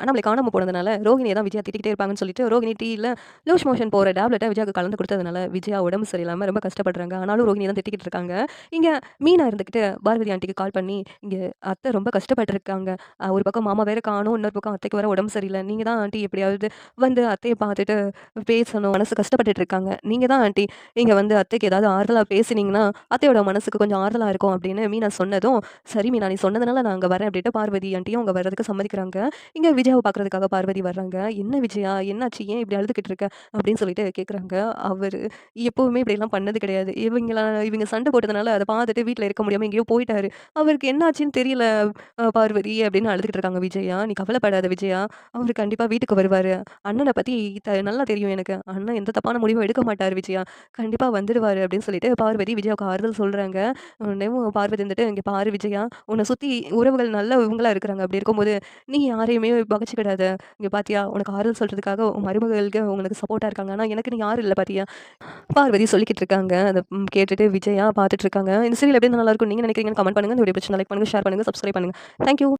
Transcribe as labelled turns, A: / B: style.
A: நம்மள காணாம போனதுனால ரோஹிணிய தான் விஜயா திட்டிக்கிட்டே இருப்பாங்கன்னு சொல்லிட்டு, ரோஹிணி டீல லூஸ் மோஷன் போற டேப்லெட்ட விஜயாக்கு கலந்து குடுத்ததுனால, விஜயா உடம்பு சரியில்லாம ரொம்ப கஷ்டப்படுறாங்க. ஆனாலும் ரோஹிணிய தான் திட்டிக்கிட்டு இருக்காங்க. இங்க மீனா இருந்துகிட்டு பார்வதி ஆண்டிக்கு கால் பண்ணி, "இங்க அத்தை ரொம்ப கஷ்டப்பட்டுருக்காங்க. ஒரு பக்கம் மாமா வேற காணோம். இன்னொரு பக்கம் அத்தைக்கு வேற உடம்பு சரியில்ல. நீங்க தான் ஆண்டி எப்படியாவது வந்து அத்தைய பார்த்துட்டு பேசணும். மனசு கஷ்டப்பட்டுட்டு இருக்காங்க. நீங்க தான் ஆண்டி இங்க வந்து அத்தைக்கு ஏதாவது ஆறுதலா பேசினீங்கன்னா, அத்தையோட மனசுக்கு கொஞ்சம் ஆறுதலா இருக்கும்." அப்படின்னு மீனா சொன்னதும், "சரி மீனா நீ சொன்னதுனால நான் அங்க வரேன்." அப்படின்ட்டு பார்வதி ஆண்டியும் அங்க வர்றதுக்கு சம்மதிக்கிறாங்க. இங்க விஜயாவ பார்க்கறதுக்காக பார்வதி வர்றாங்க. "என்ன விஜயா? என்னாச்சு? ஏன் இப்படி அழுதுகிட்டு இருக்க?" அப்படின்னு சொல்லிட்டு கேட்குறாங்க. அவரு எப்பவுமே இப்படிலாம் பண்ணது கிடையாது. இவங்க சண்டை போட்டதுனால அத பார்த்துட்டு வீட்ல இருக்க முடியாம எங்கேயோ போயிட்டாரு. அவருக்கு என்ன ஆச்சுன்னு தெரியல பார்வதி அப்படின்னு அழுதுகிட்டு இருக்காங்க விஜயா. "நீ கவலைப்படாத விஜயா. அவரு கண்டிப்பா வீட்டுக்கு வருவாரு. அண்ணன பத்தி நல்லா தெரியும் எனக்கு. அண்ணன் எந்த தப்பான முடிவும் எடுக்க மாட்டாரு விஜயா. கண்டிப்பா வந்துருவாரு." அப்படின்னு சொல்லிட்டு பார்வதி விஜயாவுக்கு ஆறுதல் சொல்றாங்க. உடனேவும் பார்வதி வந்துட்டு, "இங்க பாரு விஜயா, உன்ன சுத்தி உறவுகள் நல்லவங்களா இருக்கிறாங்க. அப்படி இருக்கும்போது நீ யாரையுமே பகச்சுக்கிடாத. இங்க பாத்தியா, உனக்கு ஆறுதல் சொல்றதுக்காக உன் மருமகளுக்கு உனக்கு சப்போர்ட்டா இருக்காங்க. ஆனா எனக்குன்னு யாரும் இல்ல பாத்தியா?" பார்வதி சொல்லிக்கிட்டு இருக்காங்க. அத கேட்டுட்டு விஜயா பாத்துட்டு இருக்காங்க. இந்த சீரியல் எப்படி இருந்தா நல்லாருக்கும் நீங்க நினைக்கிறீங்கன்னு கமெண்ட் பண்ணுங்க. இந்த வீடியோ பிடிச்சிருந்தா லைக் பண்ணுங்க, ஷேர் பண்ணுங்க, சப்ஸ்கிரைப் பண்ணுங்க. Thank you.